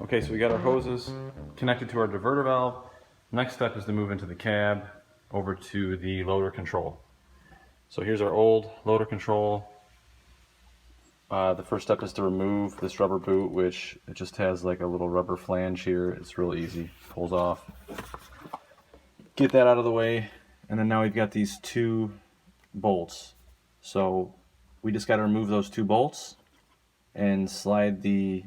Okay, so we got our hoses connected to our diverter valve. Next step is to move into the cab over to the loader control. So here's our old loader control. The first step is to remove this rubber boot, which it just has like a little rubber flange here. It's real easy, pulls off. Get that out of the way, and then now we've got these two bolts. So we just got to remove those two bolts and slide the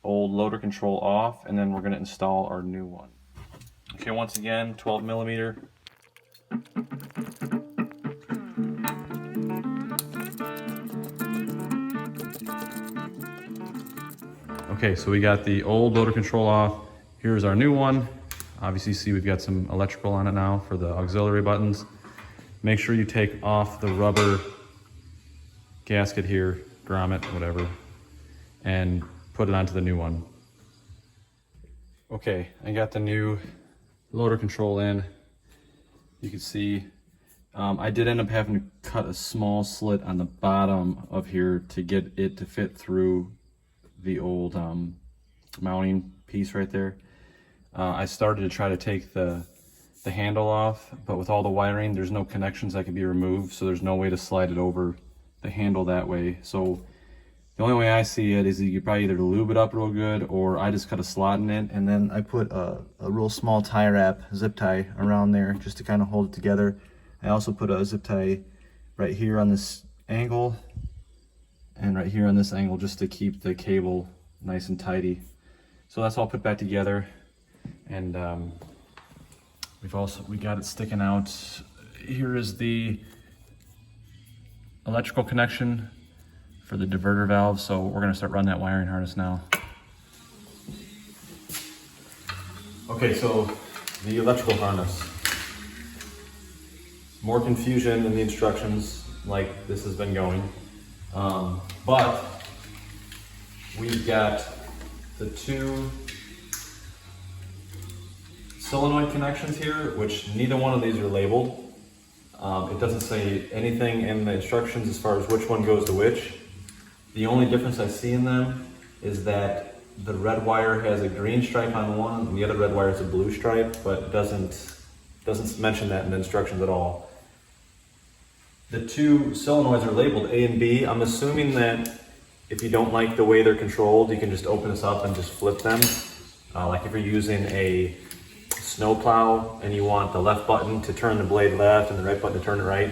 old loader control off, and then we're going to install our new one. Okay, once again, 12 millimeter. Okay, so we got the old loader control off. Here's our new one. Obviously, see we've got some electrical on it now for the auxiliary buttons. Make sure you take off the rubber gasket here, grommet, whatever, and put it onto the new one. Okay, I got the new loader control in. You can see I did end up having to cut a small slit on the bottom of here to get it to fit through the old mounting piece right there. I started to try to take the handle off, but with all the wiring, there's no connections that can be removed, so there's no way to slide it over the handle that way. So the only way I see it is you probably either lube it up real good, or I just cut a slot in it, and then I put a real small tie wrap, zip tie around there just to kind of hold it together. I also put a zip tie right here on this angle and right here on this angle just to keep the cable nice and tidy. So that's all put back together, and we got it sticking out. Here is the electrical connection for the diverter valve, so we're going to start running that wiring harness now. Okay, so the electrical harness. More confusion in the instructions, like this has been going. But we've got the two solenoid connections here, which neither one of these are labeled. It doesn't say anything in the instructions as far as which one goes to which. The only difference I see in them is that the red wire has a green stripe on one and the other red wire is a blue stripe, but it doesn't mention that in the instructions at all. The two solenoids are labeled A and B. I'm assuming that if you don't like the way they're controlled, you can just open this up and just flip them. Like if you're using a snowplow and you want the left button to turn the blade left and the right button to turn it right.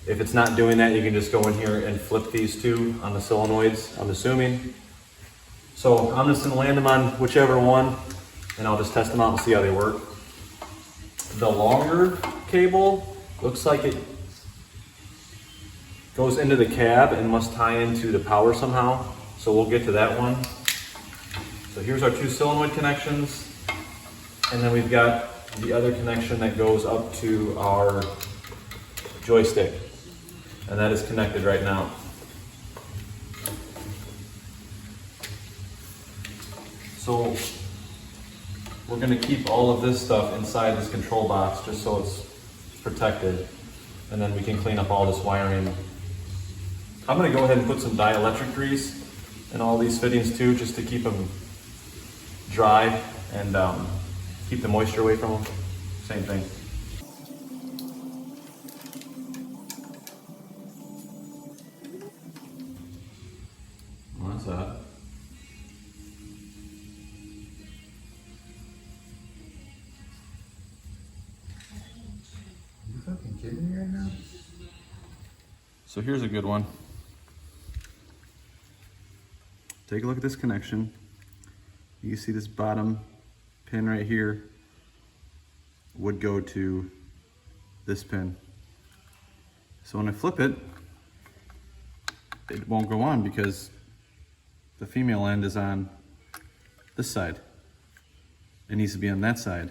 If it's not doing that, you can just go in here and flip these two on the solenoids, I'm assuming. So I'm just gonna land them on whichever one, and I'll just test them out and see how they work. The longer cable looks like it goes into the cab and must tie into the power somehow. So we'll get to that one. So here's our two solenoid connections. And then we've got the other connection that goes up to our joystick. And that is connected right now. So we're going to keep all of this stuff inside this control box just so it's protected. And then we can clean up all this wiring. I'm going to go ahead and put some dielectric grease in all these fittings too, just to keep them dry and keep the moisture away from them. Same thing. What's that? You fucking kidding me right now? So here's a good one. Take a look at this connection. You can see this bottom pin right here would go to this pin. So when I flip it, it won't go on because the female end is on this side. It needs to be on that side.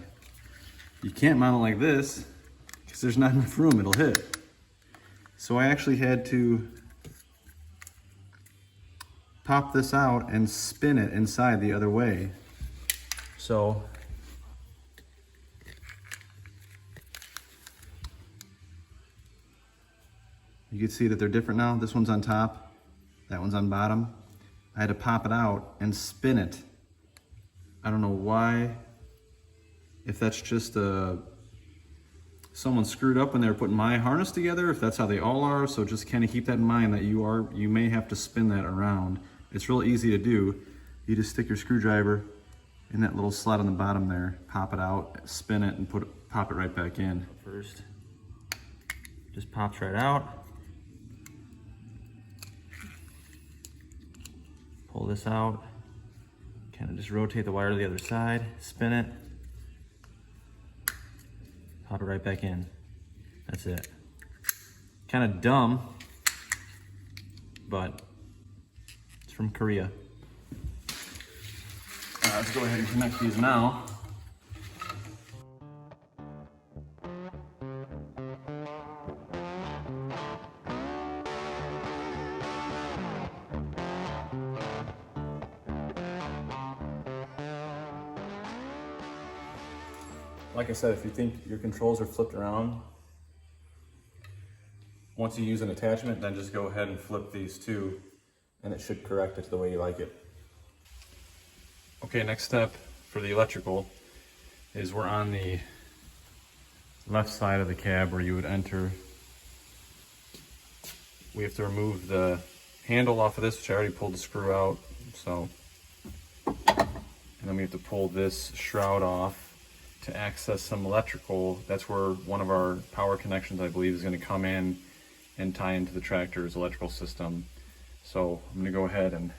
You can't mount it like this because there's not enough room, it'll hit. So I actually had to pop this out and spin it inside the other way. So You can see that they're different now. This one's on top, that one's on bottom. I had to pop it out and spin it. I don't know why, if that's just someone screwed up when they were putting my harness together, if that's how they all are. So just kind of keep that in mind that you may have to spin that around. It's real easy to do. You just stick your screwdriver in that little slot on the bottom there, pop it out, spin it, and pop it right back in. First, just pops right out. Pull this out, kind of just rotate the wire to the other side, spin it, pop it right back in. That's it. Kind of dumb, but it's from Korea. Let's go ahead and connect these now. Like I said, if you think your controls are flipped around, once you use an attachment, then just go ahead and flip these two, and it should correct it to the way you like it. Okay, next step for the electrical is we're on the left side of the cab where you would enter. We have to remove the handle off of this, which I already pulled the screw out, so. And then we have to pull this shroud off to access some electrical. That's where one of our power connections, I believe, is going to come in and tie into the tractor's electrical system. So I'm going to go ahead and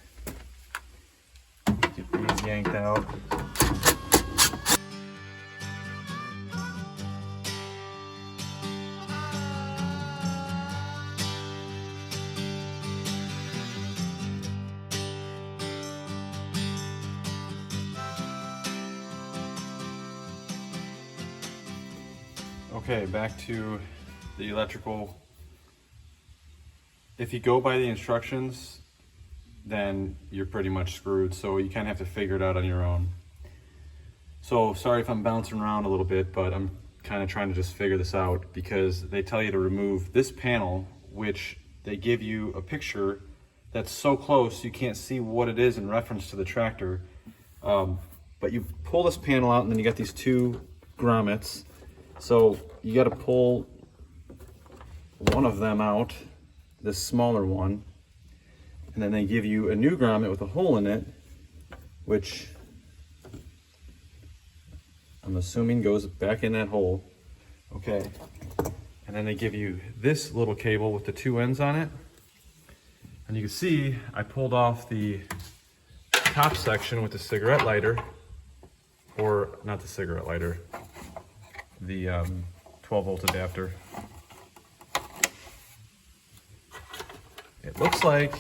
get these yanked out. Okay, back to the electrical. If you go by the instructions, then you're pretty much screwed, so you kind of have to figure it out on your own. So sorry if I'm bouncing around a little bit, but I'm kind of trying to just figure this out, because they tell you to remove this panel, which they give you a picture that's so close you can't see what it is in reference to the tractor. But you pull this panel out, and then you got these two grommets. So you got to pull one of them out, this smaller one, and then they give you a new grommet with a hole in it, which I'm assuming goes back in that hole. Okay, and then they give you this little cable with the two ends on it, and you can see I pulled off the top section with the cigarette lighter, or not the cigarette lighter, the 12-volt adapter. It looks like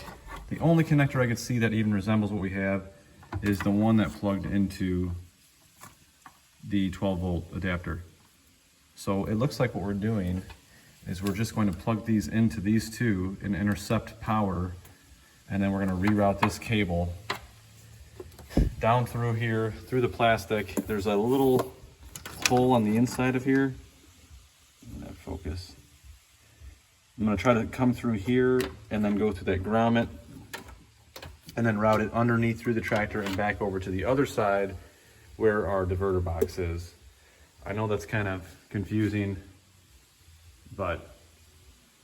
the only connector I could see that even resembles what we have is the one that plugged into the 12-volt adapter. So it looks like what we're doing is we're just going to plug these into these two and intercept power, and then we're going to reroute this cable down through here, through the plastic. There's a little hole on the inside of here. Focus. I'm going to try to come through here and then go through that grommet and then route it underneath through the tractor and back over to the other side where our diverter box is. I know that's kind of confusing, but,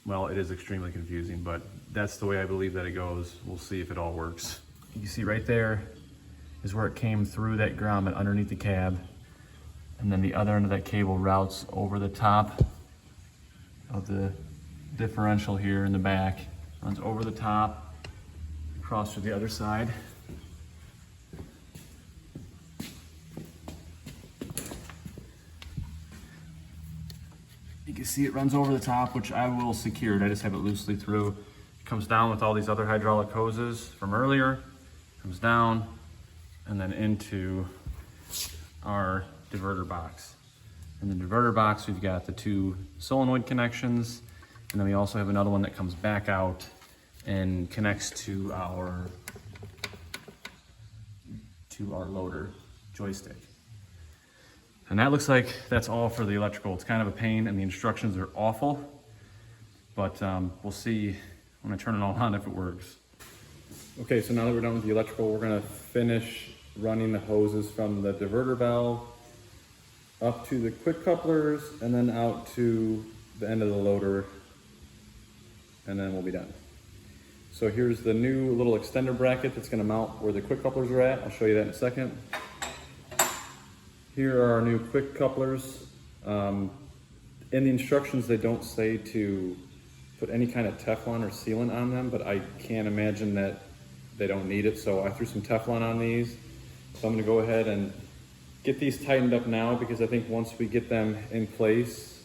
well, it is extremely confusing, but that's the way I believe that it goes. We'll see if it all works. You can see right there is where it came through that grommet underneath the cab, and then the other end of that cable routes over the top of the differential here in the back, runs over the top, across to the other side. You can see it runs over the top, which I will secure it. I just have it loosely through. It comes down with all these other hydraulic hoses from earlier, comes down, and then into our diverter box. In the diverter box, we've got the two solenoid connections, and then we also have another one that comes back out and connects to our loader joystick. And that looks like that's all for the electrical. It's kind of a pain, and the instructions are awful, but we'll see when I turn it all on if it works. Okay, so now that we're done with the electrical, we're gonna finish running the hoses from the diverter valve up to the quick couplers and then out to the end of the loader, and then we'll be done. So here's the new little extender bracket that's gonna mount where the quick couplers are at. I'll show you that in a second. Here are our new quick couplers. In the instructions, they don't say to put any kind of Teflon or sealant on them, but I can't imagine that they don't need it, so I threw some Teflon on these. So I'm gonna go ahead and get these tightened up now, because I think once we get them in place,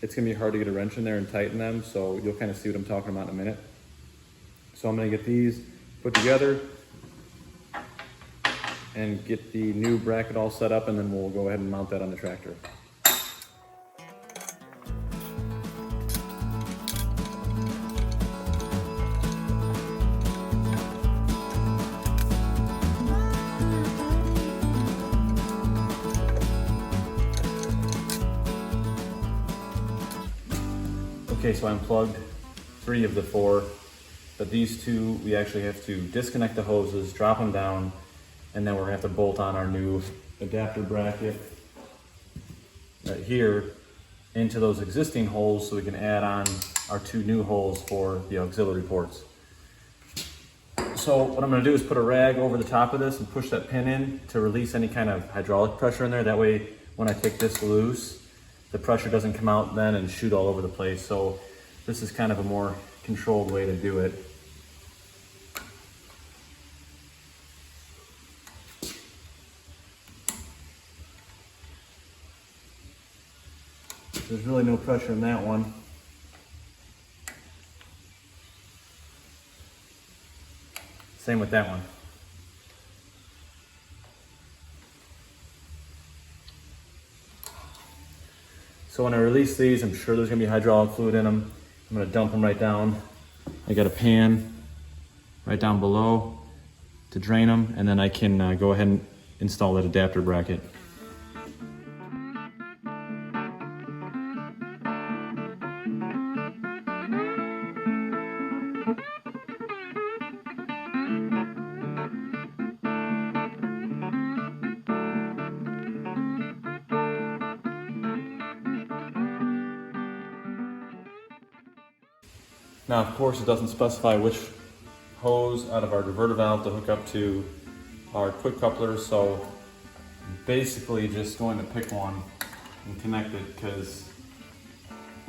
it's gonna be hard to get a wrench in there and tighten them, so you'll kind of see what I'm talking about in a minute. So I'm gonna get these put together and get the new bracket all set up, and then we'll go ahead and mount that on the tractor. Okay, so I unplugged 3 of the 4, but these 2, we actually have to disconnect the hoses, drop them down, and then we're gonna have to bolt on our new adapter bracket right here into those existing holes so we can add on our 2 new holes for the auxiliary ports. So what I'm gonna do is put a rag over the top of this and push that pin in to release any kind of hydraulic pressure in there. That way, when I take this loose, the pressure doesn't come out then and shoot all over the place. So this is kind of a more controlled way to do it. There's really no pressure in that one. Same with that one. So when I release these, I'm sure there's gonna be hydraulic fluid in them. I'm gonna dump them right down. I got a pan right down below to drain them, and then I can go ahead and install that adapter bracket. Now, of course, it doesn't specify which hose out of our diverter valve to hook up to our quick couplers, so I'm basically just going to pick one and connect it, because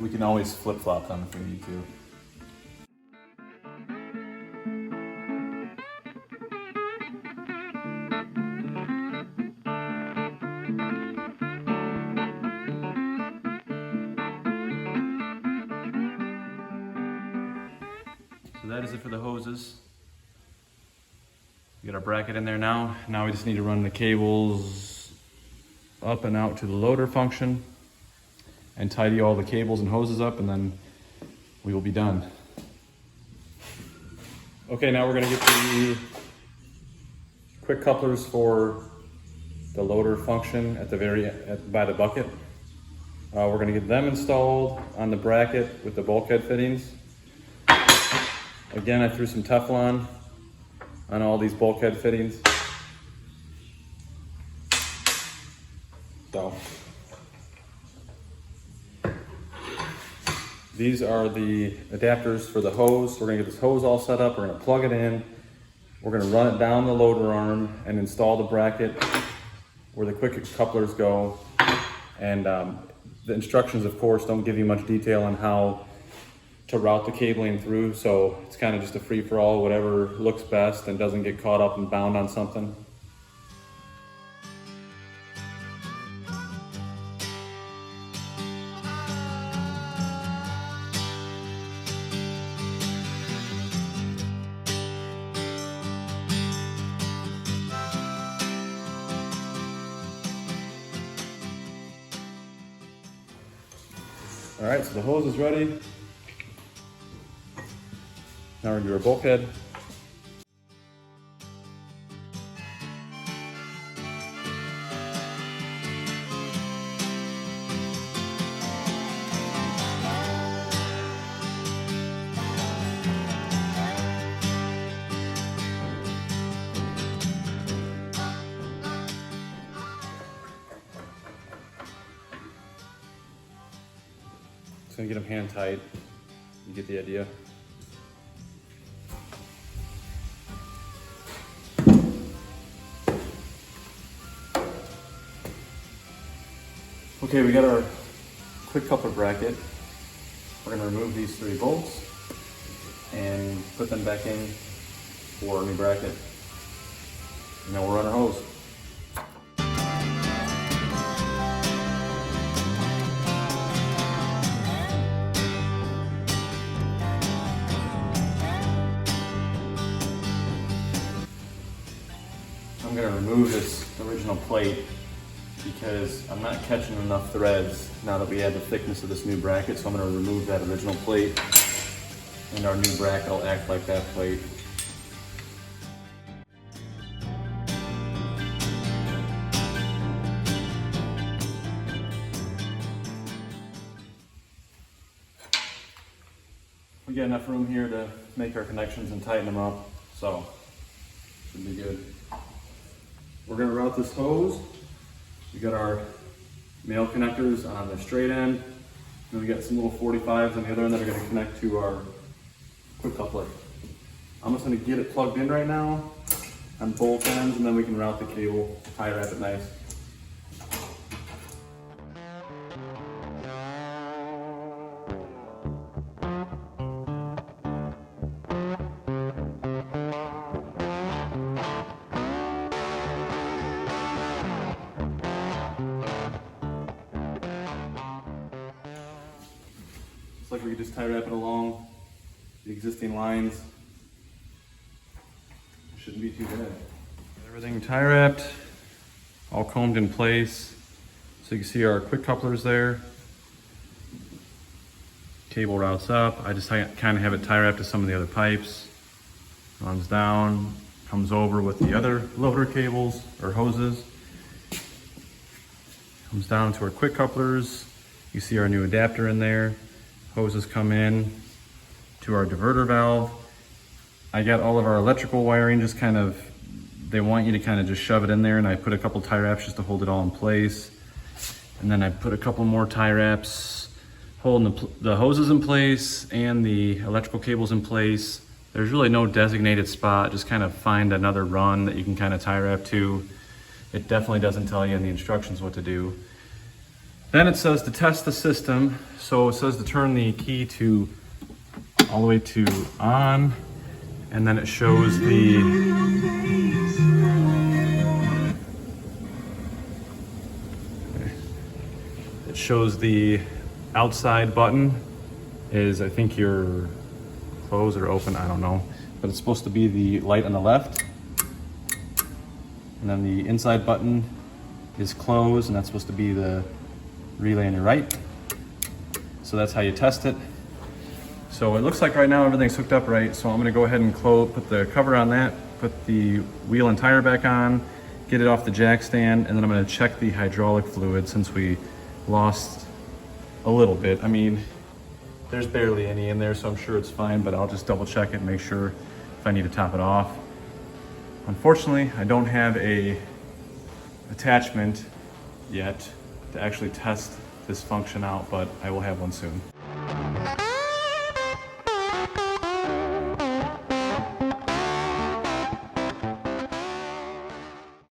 we can always flip-flop them if we need to. So that is it for the hoses. We got our bracket in there now. Now we just need to run the cables up and out to the loader function and tidy all the cables and hoses up, and then we will be done. Okay, now we're gonna get the quick couplers for the loader function at the by the bucket. We're gonna get them installed on the bracket with the bulkhead fittings. Again, I threw some Teflon on all these bulkhead fittings. So, these are the adapters for the hose. We're gonna get this hose all set up. We're gonna plug it in. We're gonna run it down the loader arm and install the bracket where the quick couplers go. And the instructions, of course, don't give you much detail on how to route the cabling through, so it's kind of just a free-for-all, whatever looks best and doesn't get caught up and bound on something. All right, so the hose is ready. Now we're gonna do our bulkhead. gonna get them hand tight. You get the idea. Okay, we got our quick coupler bracket. We're gonna remove these 3 bolts and put them back in for our new bracket. And then we'll run our hose. I'm gonna remove this original plate because I'm not catching enough threads now that we add the thickness of this new bracket, so I'm gonna remove that original plate and our new bracket will act like that plate. We got enough room here to make our connections and tighten them up, so should be good. We're gonna route this hose. We got our male connectors on the straight end, and we got some little 45s on the other end that are gonna connect to our quick coupler. I'm just gonna get it plugged in right now on both ends, and then we can route the cable, tie wrap it nice. Like we could just tie wrap it along the existing lines. Shouldn't be too bad. Everything tie wrapped, all combed in place. So you can see our quick couplers there. Cable routes up. I just kind of have it tie wrapped to some of the other pipes. Runs down, comes over with the other loader cables or hoses. Comes down to our quick couplers. You see our new adapter in there. Hoses come in to our diverter valve. I got all of our electrical wiring just kind of, they want you to kind of just shove it in there, and I put a couple tie wraps just to hold it all in place. And then I put a couple more tie wraps holding the hoses in place and the electrical cables in place. There's really no designated spot, just kind of find another run that you can kind of tie wrap to. It definitely doesn't tell you in the instructions what to do. Then it says to test the system. So it says to turn the key to all the way to on, and then it shows the outside button is, I think, your close or open, I don't know. But it's supposed to be the light on the left. And then the inside button is close, and that's supposed to be the relay on your right. So that's how you test it. So it looks like right now everything's hooked up right. So I'm gonna go ahead and put the cover on that, put the wheel and tire back on, get it off the jack stand, and then I'm gonna check the hydraulic fluid since we lost a little bit. I mean, there's barely any in there, so I'm sure it's fine, but I'll just double check it and make sure if I need to top it off. Unfortunately, I don't have a attachment yet to actually test this function out, but I will have one soon.